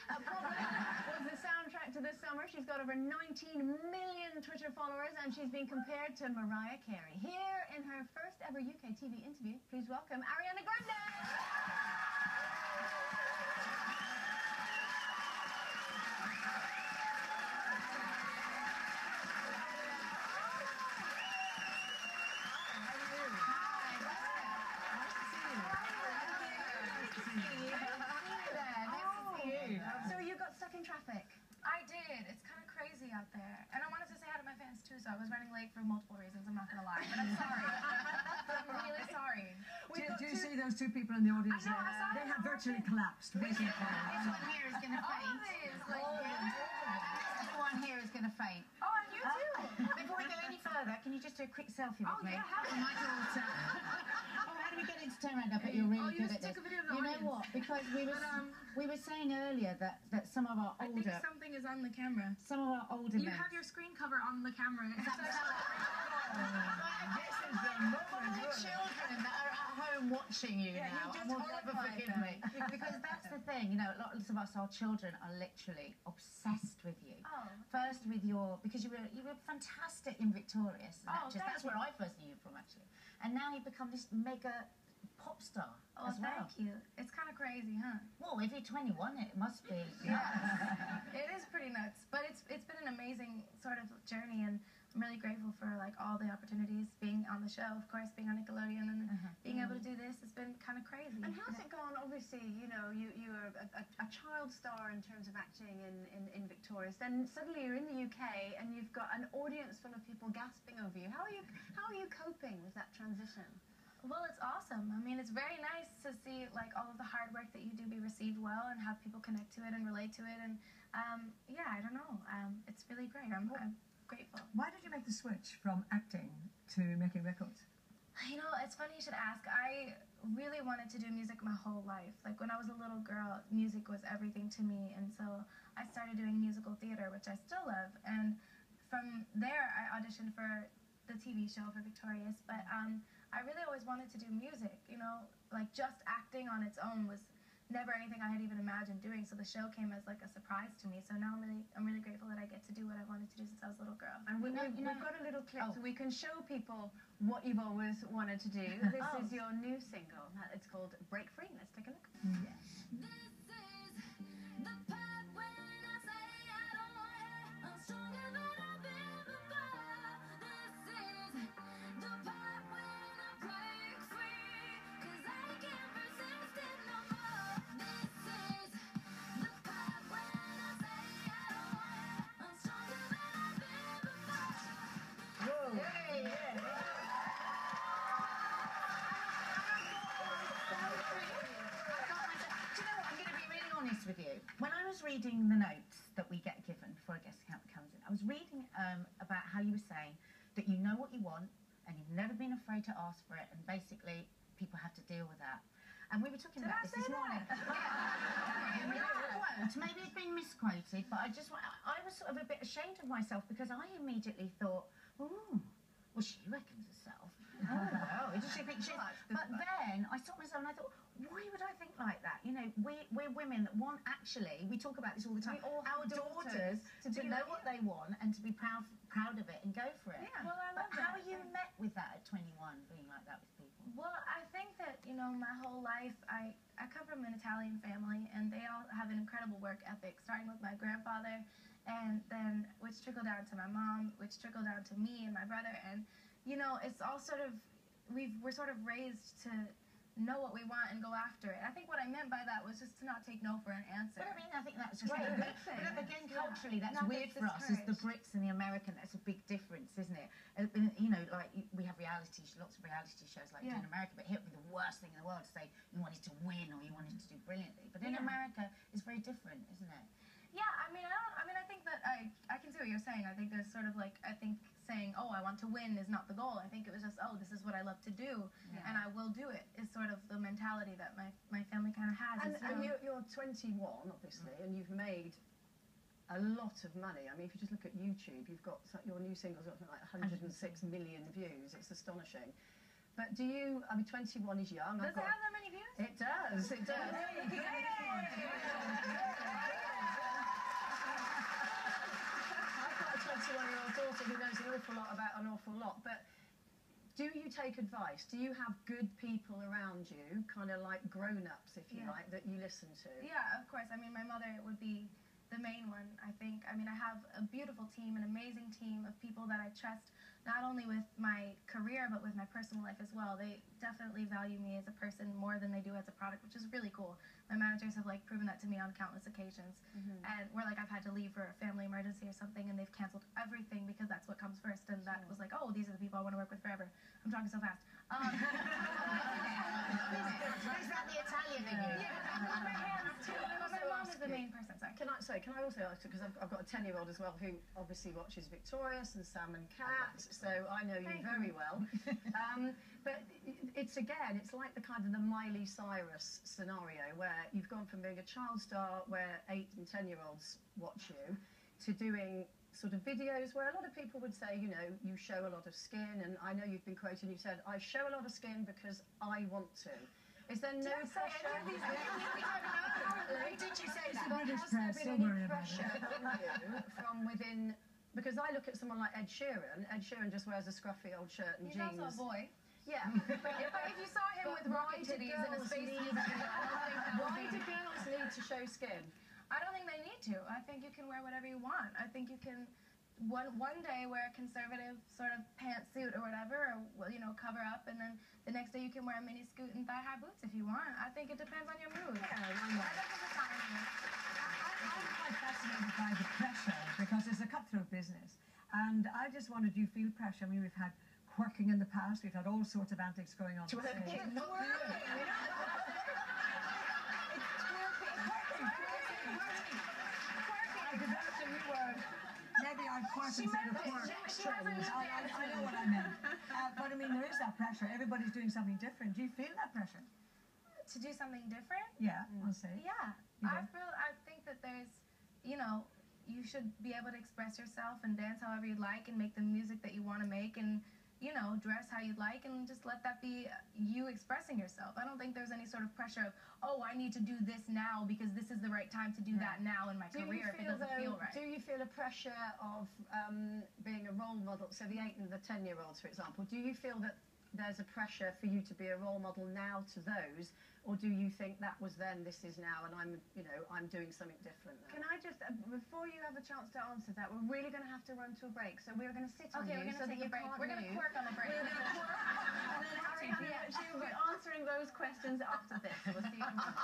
Problem was the soundtrack to this summer. She's got over 19 million Twitter followers, and she's been compared to Mariah Carey. Here in her first ever UK TV interview, please welcome Ariana Grande! So you got stuck in traffic? I did. It's kind of crazy out there. And I wanted to say hi to my fans too, so I was running late for multiple reasons, I'm not going to lie. But I'm sorry. I'm really sorry. Do you see those two people in the audience? I know, I saw they them. have virtually collapsed. This one here is going to faint. This one here is going to faint. Oh, and you too. Before we go any further, can you just do a quick selfie with me? Yeah, how do my daughter. Oh, how do we get it to turn around? I bet you're really good at this. You know what? Because we were saying earlier that some of our older... I think something is on the camera. Some of our older You men... have your screen cover on the camera. This is the moment. Children that are at home watching you now. You just will never forgive me. Because that's the thing, you know, lots of us, our children, are literally obsessed with you. Oh. First with because you were fantastic in Victorious. That's where I first knew you from, actually. And now you've become this mega pop star as well. Thank you. It's kind of crazy, huh? Well, if you're 21, it must be. Yeah. It is pretty nuts, but it's been an amazing sort of journey, and I'm really grateful for like all the opportunities, being on the show, of course, being on Nickelodeon, and being able to do this. It's been kind of crazy. And how's it gone? Obviously, you know, you're a child star in terms of acting in Victorious. Then suddenly you're in the UK and you've got an audience full of people gasping over you. How are you coping with that transition? Well, it's awesome. I mean, it's very nice to see like all of the hard work that you do be received well, and have people connect to it and relate to it. And yeah, I don't know. It's really great. I'm grateful. Why did you make the switch from acting to making records? You know, it's funny you should ask. I really wanted to do music my whole life. Like when I was a little girl, music was everything to me, and so I started doing musical theater, which I still love. And from there, I auditioned for the TV show for Victorious, but I really always wanted to do music, you know, like just acting on its own was never anything I had even imagined doing, so the show came as like a surprise to me. So now I'm really grateful that I get to do what I wanted to do since I was a little girl. And we've got a little clip so we can show people what you've always wanted to do. This is your new single. It's called Break Free. Let's take a look. Yes. With you. When I was reading the notes that we get given before a guest comes in, I was reading about how you were saying that you know what you want and you've never been afraid to ask for it, and basically people have to deal with that. And we were talking about this morning. Maybe it's been misquoted, but I was sort of a bit ashamed of myself because I immediately thought, ooh, well, she reckons herself. Oh, does she think she's... But then I stopped myself and I thought, why would I think like that? You know, we're women that want, actually, we talk about this all the time, our daughters to know what they want and to be proud of it and go for it. Yeah, well, I love that. How are you met with that at 21, being like that with people? Well, I think that, you know, my whole life, I come from an Italian family, and they all have an incredible work ethic, starting with my grandfather, and then which trickled down to my mom, which trickled down to me and my brother. And you know, it's all sort of, we're sort of raised to know what we want and go after it. I think what I meant by that was just to not take no for an answer. But I mean, I think that's great. But again, culturally, that's weird for us. As the Brits and the American, that's a big difference, isn't it? You know, like we have lots of reality shows like in America, but here it would be the worst thing in the world to say you wanted to win or you wanted to do brilliantly. But in America, it's very different, isn't it? Yeah, I mean, I think that I can see what you're saying. I think there's sort of like, I think saying, oh, I want to win is not the goal. I think it was just, oh, this is what I love to do, and I will do it, is sort of the mentality that my family kind of has. And you're 21, obviously, and you've made a lot of money. I mean, if you just look at YouTube, you've got, your new single's got something like 106 million views. It's astonishing. But do you, I mean, 21 is young. Does it have that many views? It does, it does. an awful lot. But do you take advice? Do you have good people around you, kind of like grown-ups, if you like, that you listen to? Yeah, of course. I mean, my mother would be the main one, I think. I mean, I have a beautiful team, an amazing team of people that I trust, not only with my career, but with my personal life as well. They definitely value me as a person more than they do as a product, which is really cool. My managers have like proven that to me on countless occasions. And where like I've had to leave for a family emergency or something, and they've canceled everything because that's what comes first. And that was like, oh, these are the people I want to work with forever. I'm talking so fast. Is that the Italian in you? My hands too. But my mom is the main person. Sorry. Can I also ask, because I've got a 10-year-old as well who obviously watches Victorious and Sam and Cat, so I know you very well. But it's like the kind of the Miley Cyrus scenario where you've gone from being a child star where 8 and 10-year-olds watch you to doing sort of videos where a lot of people would say, you know, you show a lot of skin, and I know you've been quoted and you said, I show a lot of skin because I want to. Is there no pressure? Did you say that? Has there been any pressure on you from within? Because I look at someone like Ed Sheeran. Ed Sheeran just wears a scruffy old shirt and jeans. He's also a boy. Yeah. But if you saw him with rocket titties and a space Why do girls need to show skin? I don't think they need to. I think you can wear whatever you want. I think you can one day wear a conservative sort of pantsuit or whatever, or, you know, cover up, and then the next day you can wear a mini skirt and thigh-high boots if you want. I think it depends on your mood. I'm quite fascinated by the pressure because it's a cutthroat business. And I just wondered, do you feel pressure? I mean, we've had twerking in the past, we've had all sorts of antics going on. Maybe I quirk instead of twerk. I know what I meant. But I mean, there is that pressure. Everybody's doing something different. Do you feel that pressure? To do something different? Yeah, I'll say. Yeah. I think that there's, you know, you should be able to express yourself and dance however you like and make the music that you want to make and, you know, dress how you'd like and just let that be you expressing yourself. I don't think there's any sort of pressure of, oh, I need to do this now because this is the right time to do that now in my career if it doesn't feel right. Do you feel a pressure of being a role model? So the 8 and the 10-year-olds, for example, do you feel that there's a pressure for you to be a role model now to those, or do you think that was then, this is now, and I'm doing something different now? Can I just, before you have a chance to answer that, we're really going to have to run to a break, so we're going to sit on you we're going to take a break. We're going to twerk on the break. We're going to twerk, and then Ariana, she'll be answering those questions after this. We'll see you in a minute.